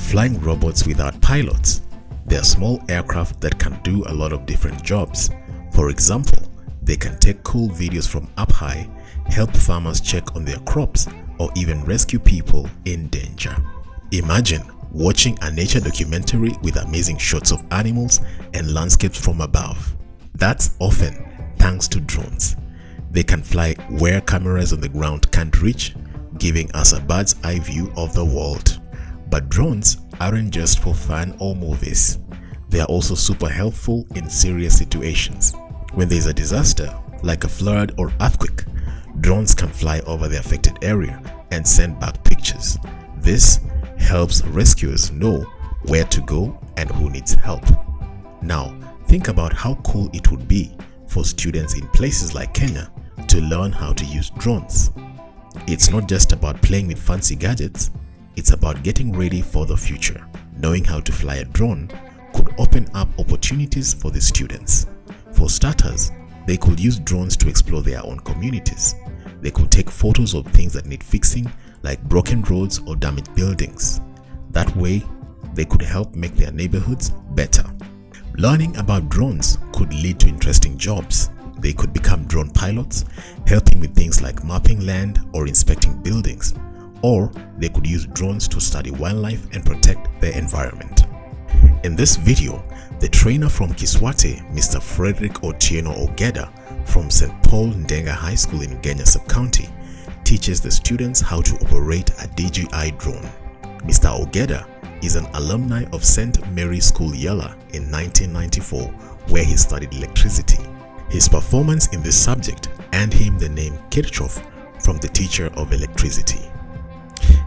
flying robots without pilots. They are small aircraft that can do a lot of different jobs. For example, they can take cool videos from up high, help farmers check on their crops, or even rescue people in danger. Imagine watching a nature documentary with amazing shots of animals and landscapes from above. That's often thanks to drones. They can fly where cameras on the ground can't reach, giving us a bird's eye view of the world. But drones aren't just for fun or movies. They are also super helpful in serious situations. When there is a disaster, like a flood or earthquake, drones can fly over the affected area and send back pictures. This helps rescuers know where to go and who needs help. Now, think about how cool it would be for students in places like Kenya to learn how to use drones. It's not just about playing with fancy gadgets, it's about getting ready for the future. Knowing how to fly a drone could open up opportunities for the students. For starters, they could use drones to explore their own communities. They could take photos of things that need fixing, like broken roads or damaged buildings. That way, they could help make their neighborhoods better. Learning about drones could lead to interesting jobs. They could become drone pilots, helping with things like mapping land or inspecting buildings. Or they could use drones to study wildlife and protect the environment. In this video, the trainer from Kiswate, Mr. Fredrick Otieno Ogeda from St. Paul Ndenga High School in Ngenya Sub-County, teaches the students how to operate a DJI drone. Mr. Ogeda is an alumni of St. Mary's School Yala in 1994, where he studied electricity. His performance in this subject earned him the name Kirchhoff from the teacher of electricity.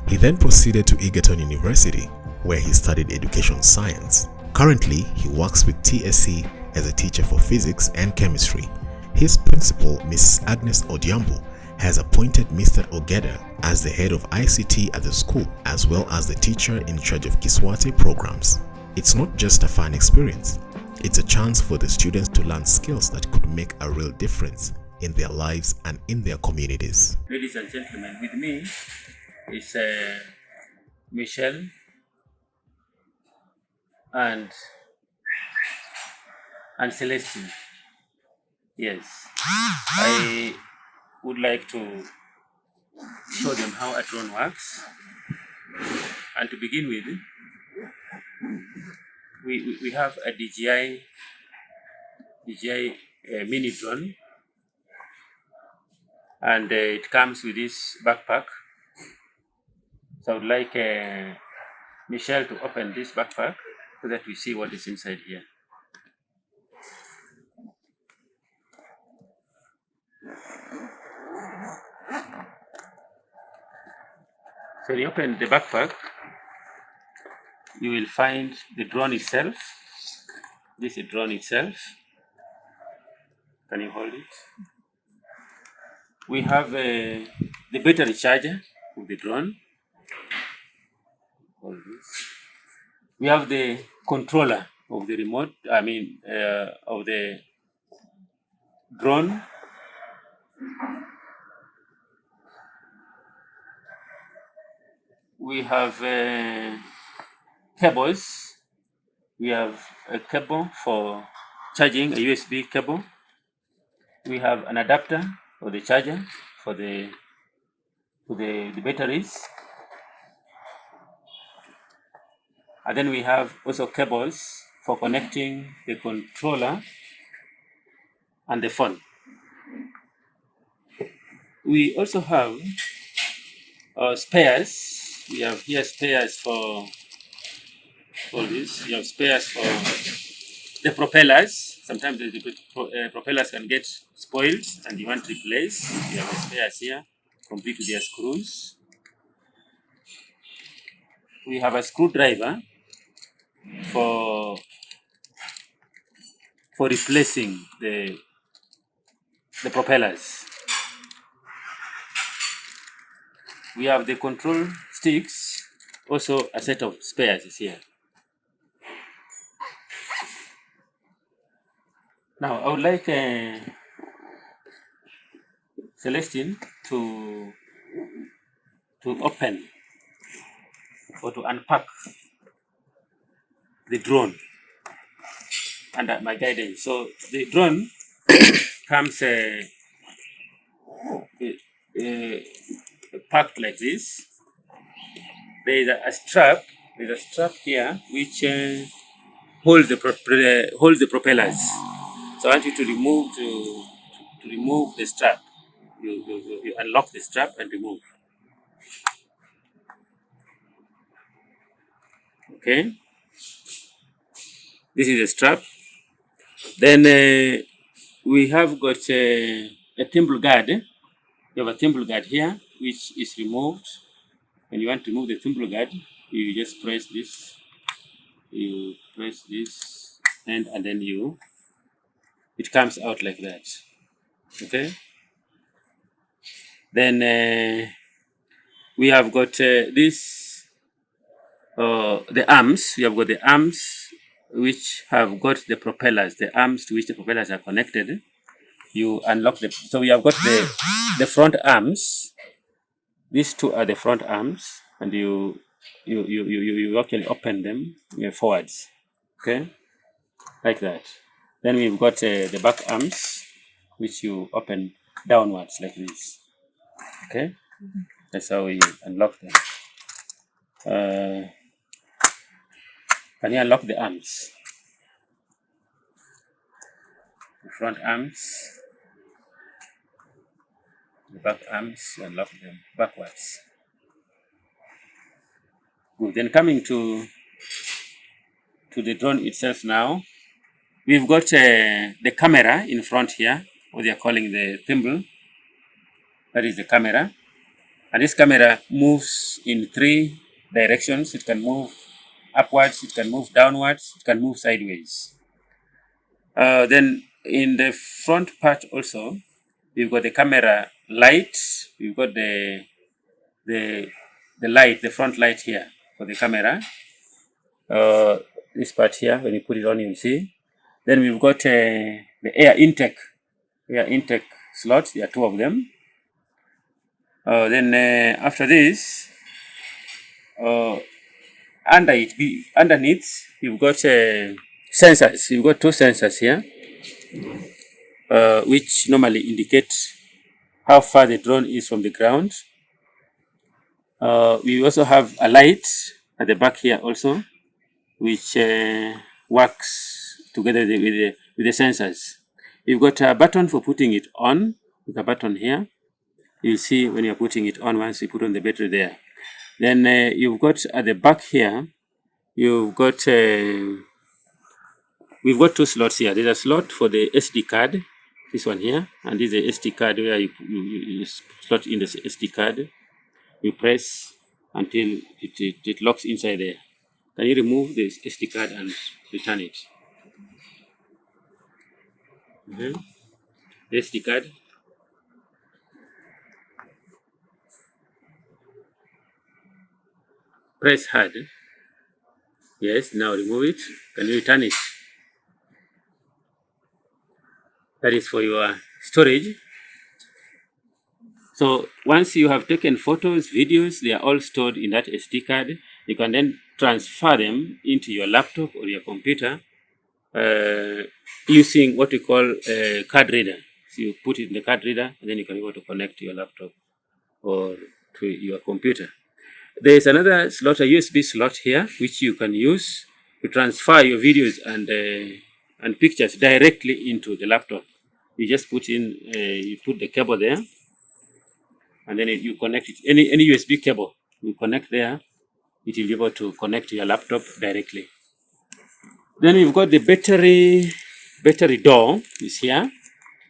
He then proceeded to Egerton University, where he studied education science. Currently, he works with TSC as a teacher for physics and chemistry. His principal, Ms. Agnes Odiambo, has appointed Mr. Ogeda as the head of ICT at the school, as well as the teacher in charge of Kiswate programs. It's not just a fun experience, it's a chance for the students to learn skills that could make a real difference in their lives and in their communities. Ladies and gentlemen, with me is Michelle and Celestine. Yes, I would like to show them how a drone works. And to begin with, we have a DJI mini drone, and it comes with this backpack. So I would like Michelle to open this backpack so that we see what is inside here. So when you open the backpack, you will find the drone itself. This is the drone itself. Can you hold it? We have the battery charger of the drone. Hold this. We have the controller of the remote, of the drone. We have cables. We have a cable for charging, a USB cable. We have an adapter for the charger for the batteries. And then we have also cables for connecting the controller and the phone. We also have spares. We have here spares for this. We have spares for the propellers. Sometimes the propellers can get spoiled and you want to replace. We have the spares here, complete with their screws. We have a screwdriver for replacing the propellers. We have the control sticks, also a set of spares is here. Now I would like Celestine to open or to unpack the drone under my guidance. So the drone comes packed like this. There is a strap. There's a strap here which holds the propellers. So I want you to remove the strap. You unlock the strap and remove. Okay. This is the strap. Then we have got a thimble guard. You have a thimble guard here, which is removed. When you want to remove the thimble guard, you just press this. You press this, and then it comes out like that. Okay. Then we have got this. The arms. We have got the arms which have got the propellers. The arms to which the propellers are connected. You unlock them. So we have got the front arms. These two are the front arms, and you actually open them forwards. Okay, like that. Then we've got the back arms, which you open downwards like this. Okay, that's how we unlock them. Can you unlock the arms? The front arms, the back arms, you unlock them backwards. Good. Then coming to the drone itself now, we've got the camera in front here, what they are calling the thimble. That is the camera. And this camera moves in 3 directions. It can move upwards, it can move downwards, it can move sideways. Then in the front part also, we've got the camera light. We've got the light, the front light here for the camera. This part here, when you put it on, you'll see. Then we've got the air intake slots. There are 2 of them. Then after this, underneath, you've got sensors. You've got 2 sensors here, which normally indicate how far the drone is from the ground. We also have a light at the back here also, which works together with the sensors. You've got a button for putting it on, with a button here. You'll see when you're putting it on once you put on the battery there. Then you've got at the back here, you've got we've got 2 slots here. There's a slot for the SD card, this one here, and this is the SD card where you slot in the SD card. You press until it locks inside there. Can you remove the SD card and return it? The SD card. Press hard. Yes, now remove it. Can you return it? That is for your storage. So once you have taken photos, videos, they are all stored in that SD card. You can then transfer them into your laptop or your computer using what we call a card reader. So you put it in the card reader, and then you can be able to connect to your laptop or to your computer. There is another slot, a USB slot here, which you can use to transfer your videos and pictures directly into the laptop. You just put in, you put the cable there, and then you connect it. Any USB cable you connect there, it will be able to connect to your laptop directly. Then we've got the battery door is here,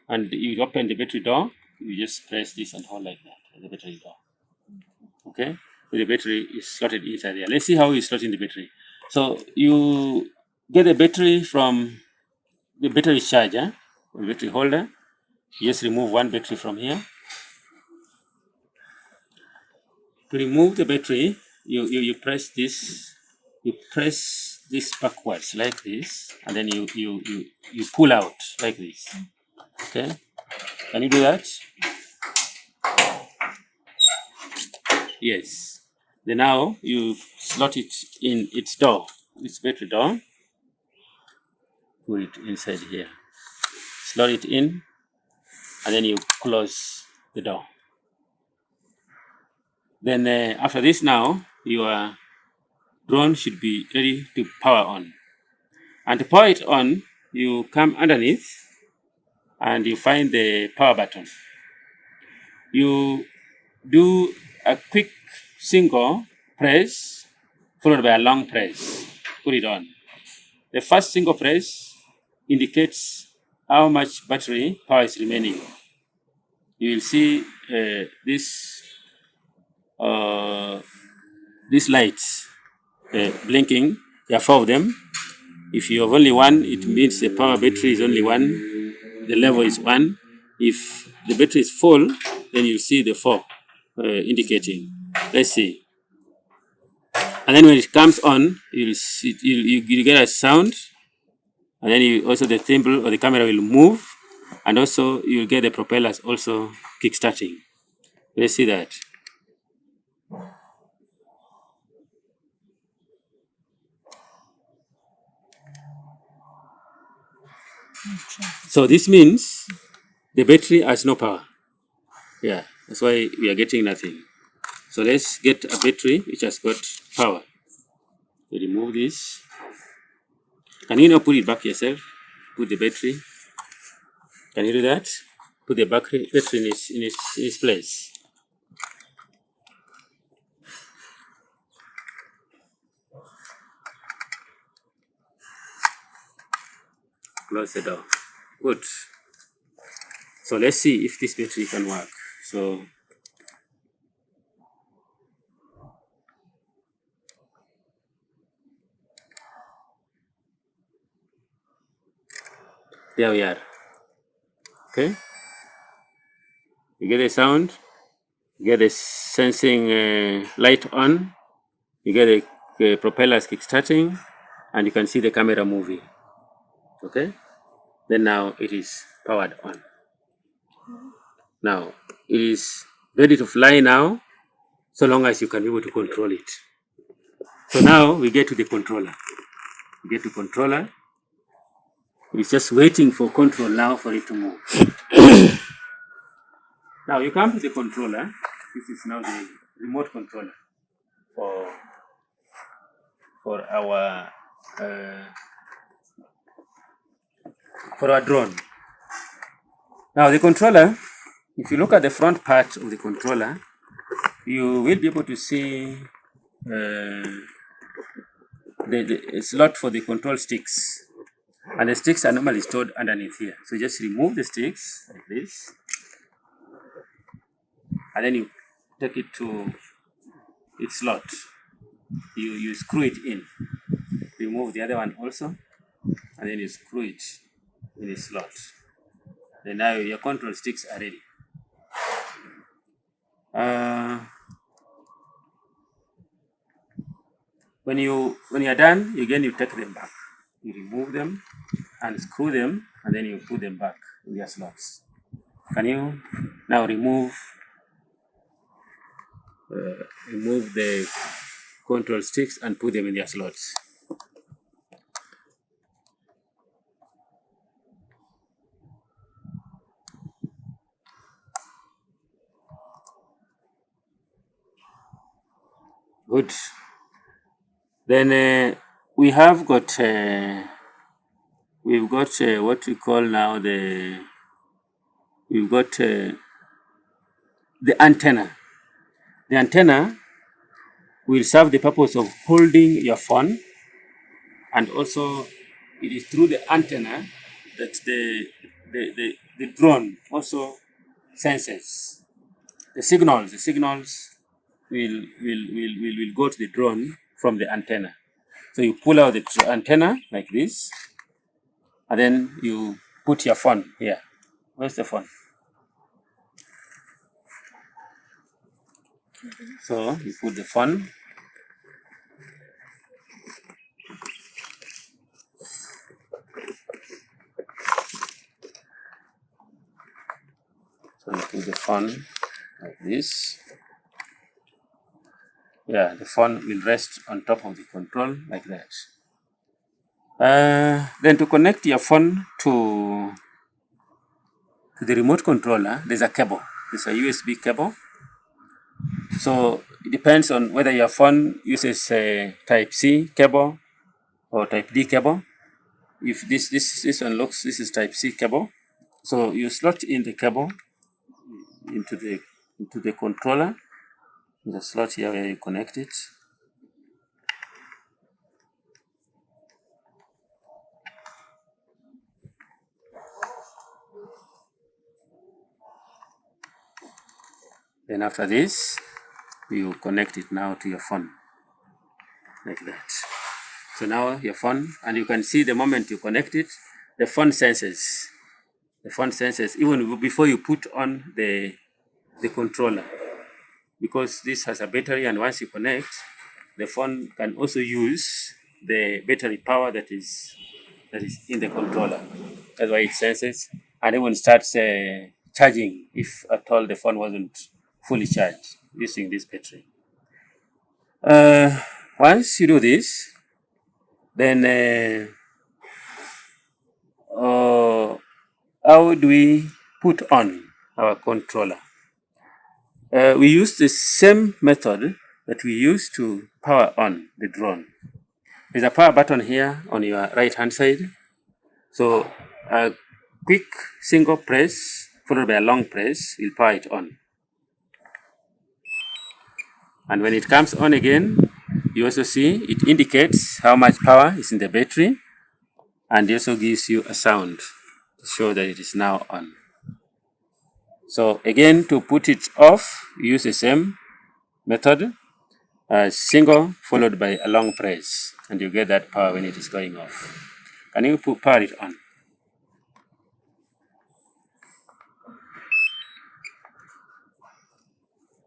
and you open the battery door. You just press this and hold like that, the battery door. Okay. The battery is slotted inside there. Let's see how you slot in the battery. So you get the battery from the battery charger or battery holder. You just remove 1 battery from here. To remove the battery, you press this. You press this backwards like this, and then you pull out like this. Okay, can you do that? Yes. Then now you slot it in its door, its battery door. put it inside here. Slot it in, and then you close the door. Then after this now, your drone should be ready to power on. And to power it on, you come underneath and you find the power button. You do a quick single press followed by a long press. Put it on. The first single press indicates how much battery power is remaining. You will see these lights blinking. There are 4 of them. If you have only one, it means the power battery is only 1. The level is 1. If the battery is full, then you'll see the 4 indicating. Let's see. And then when it comes on, you'll get a sound, and then also the thimble or the camera will move, and also you'll get the propellers also kickstarting. Let's see that. So this means the battery has no power. Yeah, that's why we are getting nothing. So let's get a battery which has got power. So remove this. Can you now put it back yourself? Put the battery. Can you do that? Put the battery in its place. Close the door. Good. So let's see if this battery can work. So there we are. Okay. You get the sound. You get the sensing light on. You get the propellers kickstarting, and you can see the camera moving. Okay. Then now it is powered on. Now it is ready to fly now, so long as you can be able to control it. So now we get to the controller. We get to controller. It's just waiting for control now for it to move. Now you come to the controller. This is now the remote controller for our drone. Now the controller, if you look at the front part of the controller, you will be able to see the slot for the control sticks. And the sticks are normally stored underneath here. So just remove the sticks like this. And then you take it to its slot. You screw it in. Remove the other one also. And then you screw it in its slot. Then now your control sticks are ready. When you are done, again you take them back. You remove them and screw them, and then you put them back in their slots. Can you now remove the control sticks and put them in their slots? Good. Then we have got we've got what we call now the antenna. The antenna will serve the purpose of holding your phone, and also it is through the antenna that the drone also senses the signals. The signals will go to the drone from the antenna. So you pull out the antenna like this, and then you put your phone here. Where's the phone? So you put the phone. So you put the phone like this. Yeah, the phone will rest on top of the control like that. Then to connect your phone to the remote controller, there's a cable. There's a USB cable. So it depends on whether your phone uses a Type C cable or Type D cable. If this one looks, this is Type C cable. So you slot in the cable into the controller. The slot here where you connect it. Then after this, you connect it now to your phone, like that. So now your phone, and you can see the moment you connect it, the phone senses. The phone senses even before you put on the controller, because this has a battery, and once you connect, the phone can also use the battery power that is in the controller. That's why it senses, and even starts charging if at all the phone wasn't fully charged using this battery. Once you do this, then how do we put on our controller? We use the same method that we use to power on the drone. There's a power button here on your right hand side. So a quick single press followed by a long press will power it on. And when it comes on again, you also see it indicates how much power is in the battery, and it also gives you a sound to show that it is now on. So again, to put it off, use the same method, a single followed by a long press, and you get that power when it is going off. Can you power it on?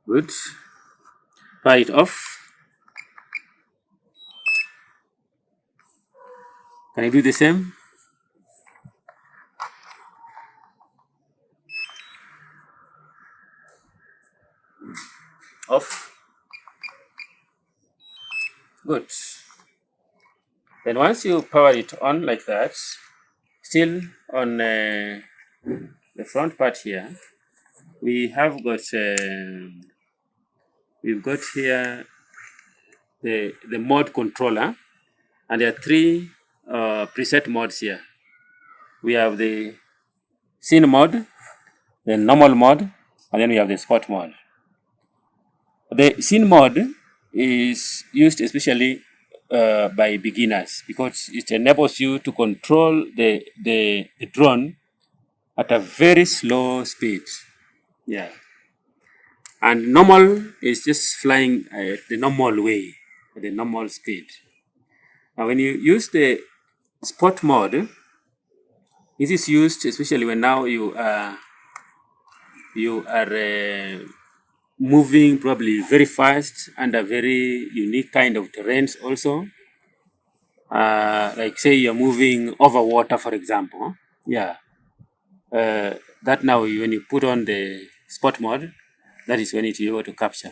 Good. Power it off. Can you do the same? Off. Good. Then once you power it on like that, still on the front part here, we have got we've got here the mode controller, and there are three preset modes here. We have the scene mode, the normal mode, and then we have the sport mode. The scene mode is used especially by beginners because it enables you to control the drone at a very slow speed. Yeah. And normal is just flying the normal way, at the normal speed. Now, when you use the sport mode, this is used especially when now you are moving probably very fast under very unique kind of terrains also. Like say you're moving over water, for example. Yeah. That now when you put on the sport mode, that is when it is able to capture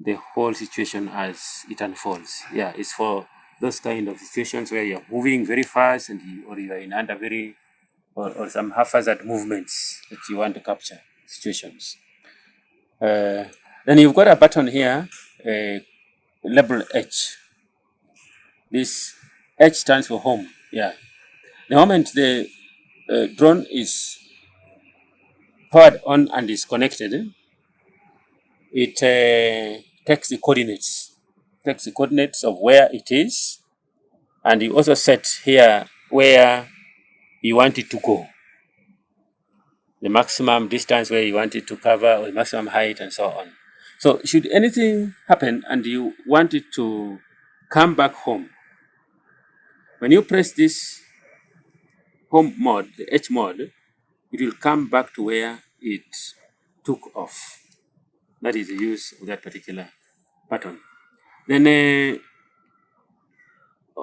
the whole situation as it unfolds. Yeah, it's for those kind of situations where you're moving very fast and or you are in under very or some haphazard movements that you want to capture situations. Then you've got a button here, labeled H. This H stands for home. Yeah. The moment the drone is powered on and is connected, it takes the coordinates of where it is, and you also set here where you want it to go, the maximum distance where you want it to cover, or the maximum height, and so on. So should anything happen and you want it to come back home, when you press this home mode, the H mode, it will come back to where it took off. That is the use of that particular button. Then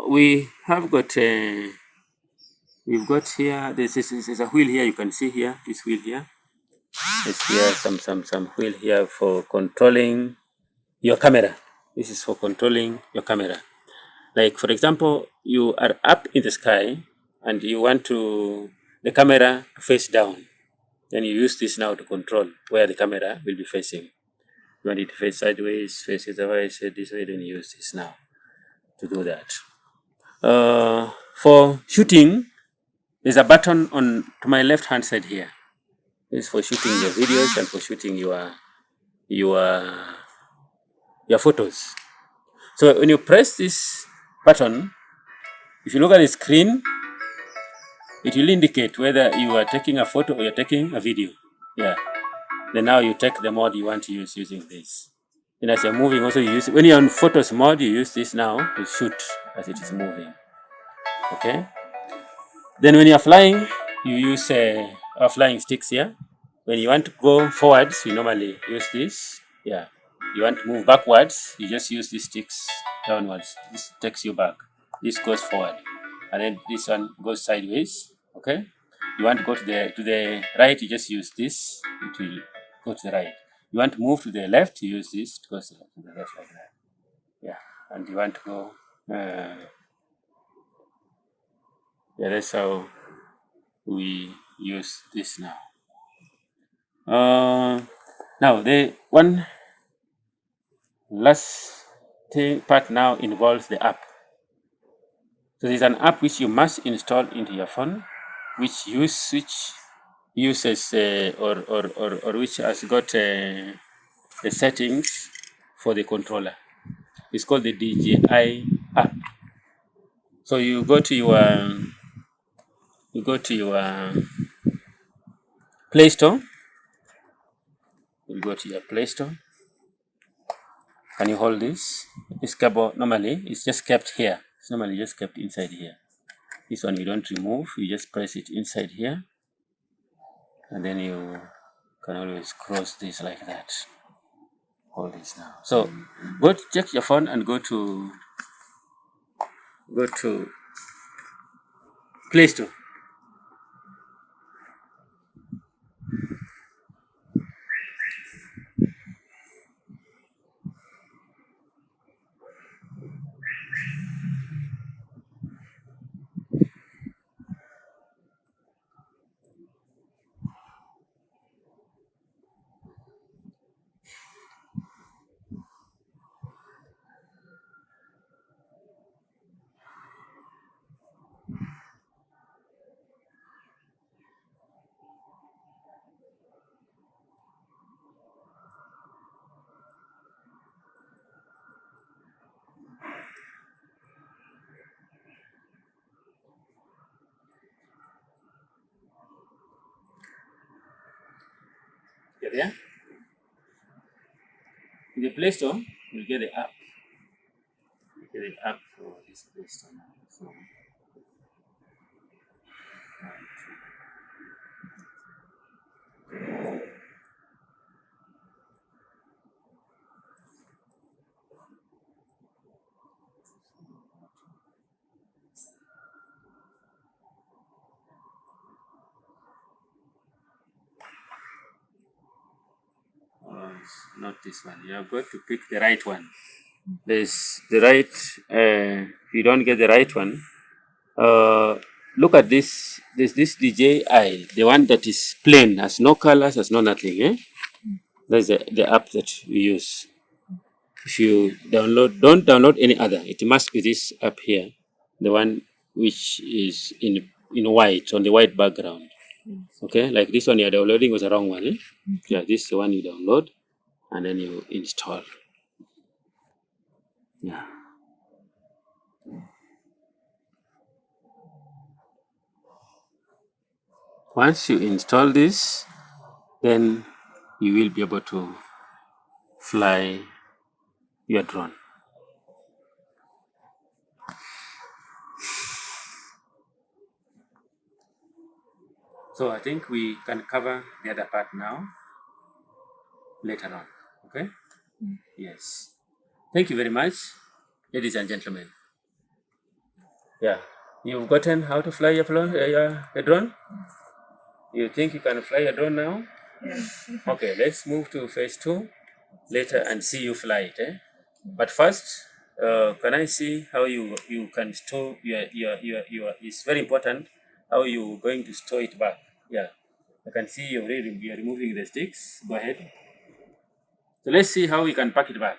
we have got we've got here. There's a wheel here. You can see here this wheel here. There's here some wheel here for controlling your camera. This is for controlling your camera. Like for example, you are up in the sky and you want the camera to face down. Then you use this now to control where the camera will be facing. You want it to face sideways, face it otherwise, this way, then you use this now to do that. For shooting, there's a button to my left hand side here. This is for shooting your videos and for shooting your photos. So when you press this button, if you look at the screen, it will indicate whether you are taking a photo or you're taking a video. Yeah. Then now you take the mode you want to use using this. And as you're moving, also you use, when you're on photos mode, you use this now to shoot as it is moving. Okay. Then when you're flying, you use our flying sticks here. When you want to go forwards, you normally use this. Yeah. You want to move backwards, you just use these sticks downwards. This takes you back. This goes forward. And then this one goes sideways. Okay. You want to go to the right, you just use this. It will go to the right. You want to move to the left, you use this. It goes to the left like that. Yeah. And you want to go. Yeah, that's how we use this now. Now the one last part now involves the app. So there's an app which you must install into your phone, which uses or which has got the settings for the controller. It's called the DJI app. So you go to your Play Store. You go to your Play Store. Can you hold this? This cable normally it's just kept here. It's normally just kept inside here. This one you don't remove. You just press it inside here, and then you can always cross this like that. Hold this now. So go to check your phone and go to Play Store. Get there? In the Play Store, you'll get the app. You get the app for this Play Store now. So, not this one. You have got to pick the right one. There's the right. If you don't get the right one, look at this. There's this DJI, the one that is plain, has no colors, has no nothing. That's the app that we use. If you don't download any other. It must be this app here, the one which is in white on the white background. Okay, like this one you're downloading was the wrong one. Yeah, this is the one you download and then you install. Yeah. Once you install this, then you will be able to fly your drone. So I think we can cover the other part now later on. Okay? Yes. Thank you very much, ladies and gentlemen. Yeah. You've gotten how to fly your drone? You think you can fly your drone now? Yes. Okay, let's move to phase 2 later and see you fly it. But first, Can I see how you can store your it's very important how you going to store it back. Yeah, I can see you're removing the sticks. Go ahead. So let's see how we can pack it back.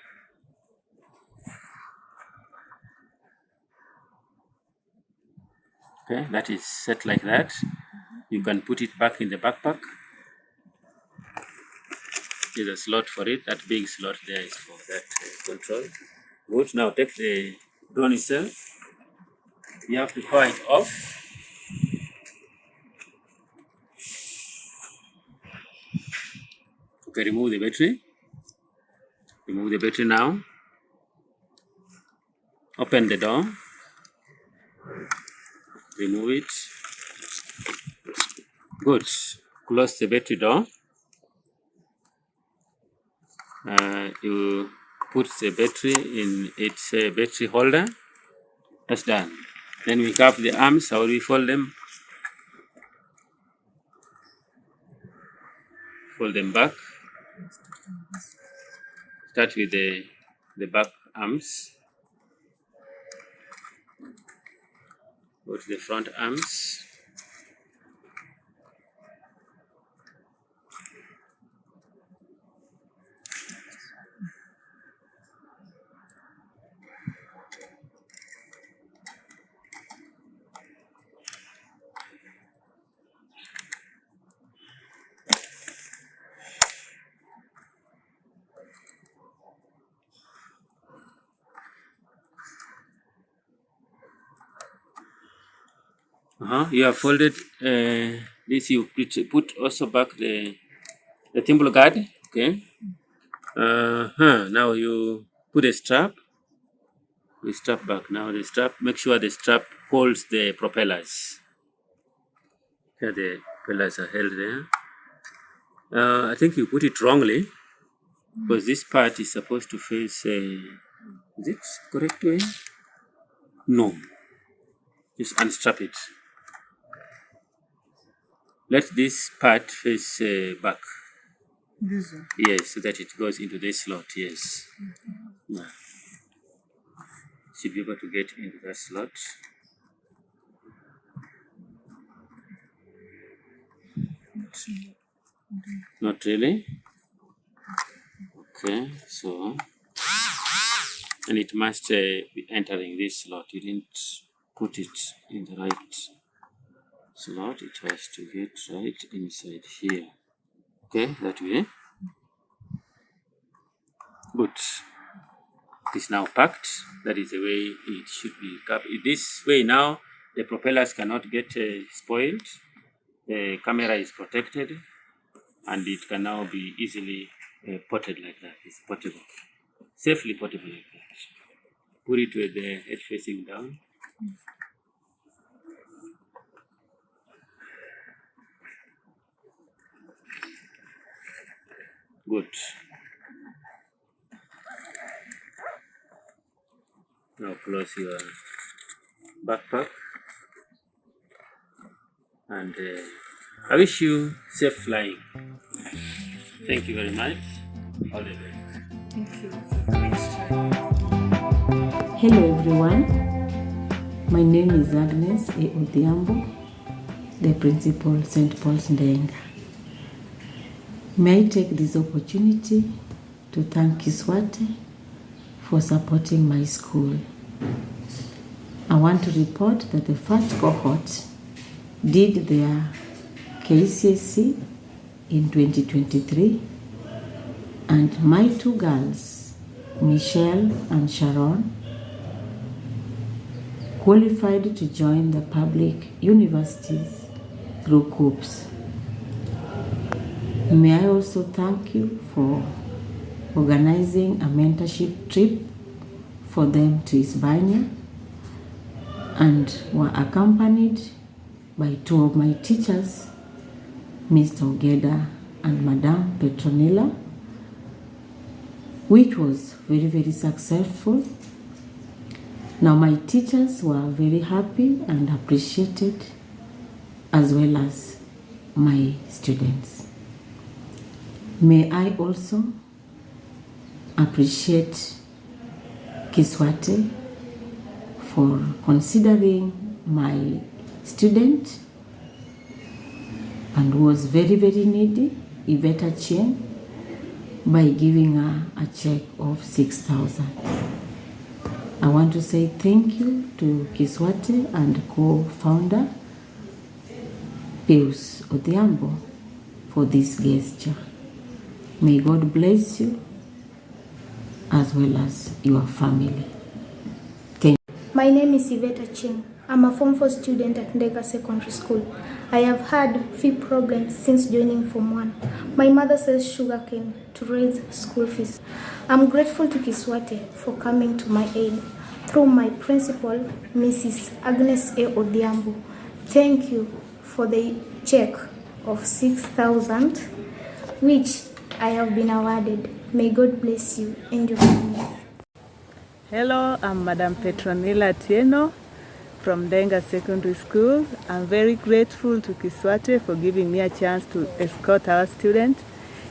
Okay, that is set like that. You can put it back in the backpack. There's a slot for it. That big slot there is for that control. Good. Now take the drone itself. You have to power it off. Okay, remove the battery. Remove the battery now. Open the door. Remove it. Good. Close the battery door. You put the battery in its battery holder. That's done. Then we cap the arms. How do we fold them? Fold them back. Start with the back arms. Go to the front arms. You have folded this. You put also back the thimble guard. Okay. Now you put a strap. We strap back now. The strap. Make sure the strap holds the propellers. Here the propellers are held there. I think you put it wrongly because this part is supposed to face. Is it correct way? No. Just unstrap it. Let this part face back. This one. Yes, so that it goes into this slot. Yes. Yeah. Should be able to get into that slot. Not really. Okay, so and it must be entering this slot. You didn't put it in the right slot. It has to get right inside here. Okay, that way. Good. It is now packed. That is the way it should be kept. This way now, the propellers cannot get spoiled. The camera is protected, and it can now be easily ported like that. It's portable, safely portable like that. Put it with the head facing down. Good. Now close your backpack, and I wish you safe flying. Thank you very much. All the best. Thank you. Nice try. Hello everyone, my name is Agnes A. Odhiambo, the principal St. Paul's Ndenga. May I take this opportunity to thank Kiswate for supporting my school. I want to report that the first cohort did their KCSE in 2023, and my two girls, Michelle and Sharon, qualified to join the public universities through COOPS. May I also thank you for organizing a mentorship trip for them to Hispania, and were accompanied by two of my teachers, Mr. Ogeda and Madame Petronilla, which was very, very successful. Now my teachers were very happy and appreciated, as well as my students. May I also appreciate Kiswate for considering my student and was very, very needy, Yvette Otieno, by giving her a check of 6,000. I want to say thank you to Kiswate and co-founder Pius Odhiambo for this gesture. May God bless you as well as your family. My name is Yvette Otieno. I'm a Form 4 student at Ndenga Secondary School. I have had few problems since joining Form 1. My mother sells sugarcane to raise school fees. I'm grateful to Kiswate for coming to my aid through my principal, Mrs. Agnes A. Odhiambo. Thank you for the check of 6,000, which I have been awarded. May God bless you and your family. Hello, I'm Madam Petronilla Otieno from Ndenga Secondary School. I'm very grateful to Kiswate for giving me a chance to escort our students.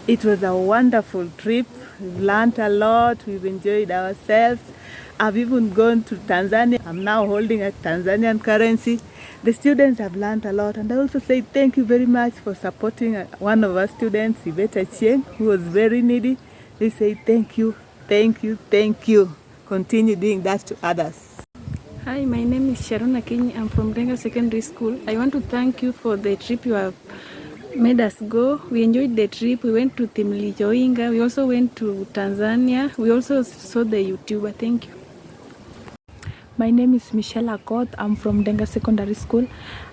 It was a wonderful trip. We've learned a lot. We've enjoyed ourselves. I've even gone to Tanzania. I'm now holding a Tanzanian currency. The students have learned a lot. And I also say thank you very much for supporting one of our students, Yvette Otieno, who was very needy. They say thank you, thank you, thank you. Continue doing that to others. Hi, my name is Sharon Akinyi. I'm from Ndenga Secondary School. I want to thank you for the trip you have made us go. We enjoyed the trip. We went to Revolutionize. We also went to Tanzania. We also saw the YouTuber. Thank you. My name is Michelle Akoth. I'm from Ndenga Secondary School.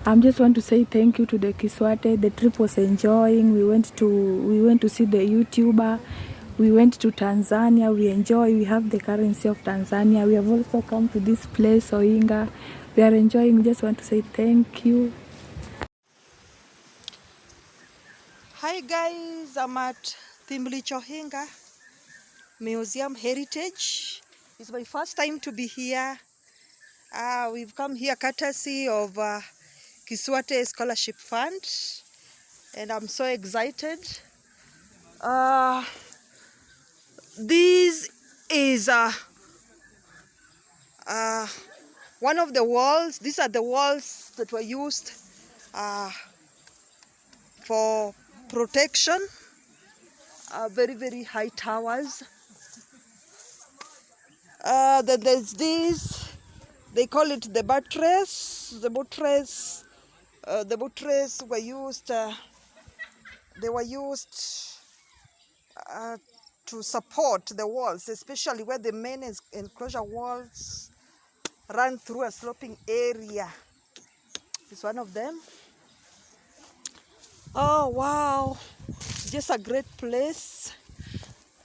I just want to say thank you to the Kiswate. The trip was enjoying. We went to see the YouTuber. We went to Tanzania. We enjoy. We have the currency of Tanzania. We have also come to this place, Oinga. We are enjoying. Just want to say thank you. Hi guys, I'm at Ohinga Museum Heritage. It's my first time to be here. We've come here courtesy of Kiswate Scholarship Fund, and I'm so excited. This is one of the walls. These are the walls that were used for protection. Very, very high towers. Then there's this, they call it the buttress. The buttress were used, they were used to support the walls, especially where the main enclosure walls run through a sloping area. It's one of them. Oh wow, just a great place.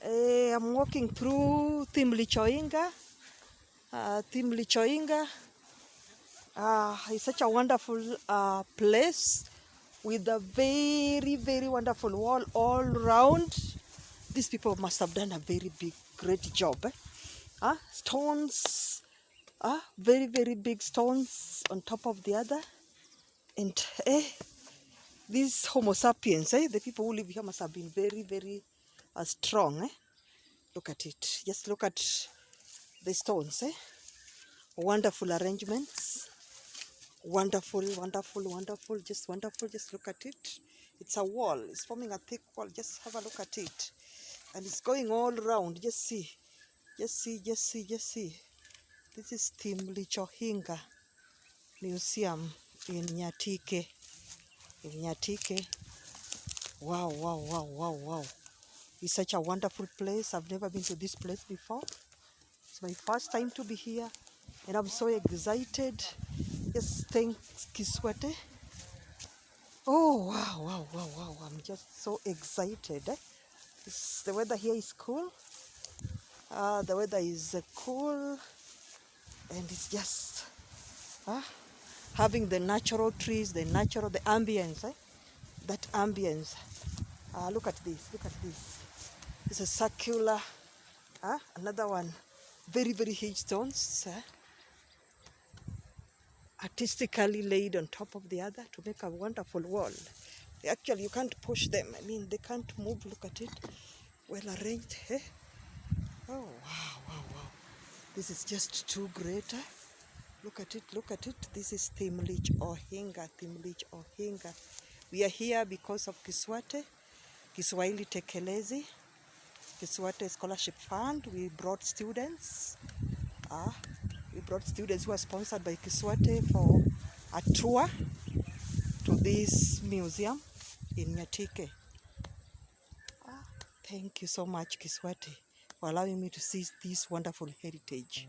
I'm walking through Revolutionize. Revolutionize is such a wonderful place with a very, very wonderful wall all around. These people must have done a very great job. Stones, very, very big stones on top of the other. And these Homo sapiens, the people who live here must have been very, very strong. Look at it. Just look at the stones. Wonderful arrangements. Wonderful, wonderful, wonderful. Just wonderful. Just look at it. It's a wall. It's forming a thick wall. Just have a look at it. And it's going all around. Just see. Just see, just see, just see. This is Revolutionize Museum in Nyatike. In Nyatike. Wow, wow, wow, wow, wow. It's such a wonderful place. I've never been to this place before. It's my first time to be here. And I'm so excited. Just thanks Kiswate. Oh, wow, wow, wow, wow. I'm just so excited. The weather here is cool. The weather is cool. And it's just having the natural trees, the ambience. That ambience. Look at this, look at this. It's a circular, another one. Very, very huge stones. Artistically laid on top of the other to make a wonderful wall. Actually, you can't push them. I mean, they can't move. Look at it. Well arranged. Oh, wow, wow, wow. This is just too great. Look at it, look at it. This is Thimlich Ohinga, Thimlich Ohinga. We are here because of Kiswate, Kiswahili Tekelezi, Kiswate Scholarship Fund. We brought students. We brought students who are sponsored by Kiswate for a tour to this museum in Nyatike. Thank you so much, Kiswate, for allowing me to see this wonderful heritage.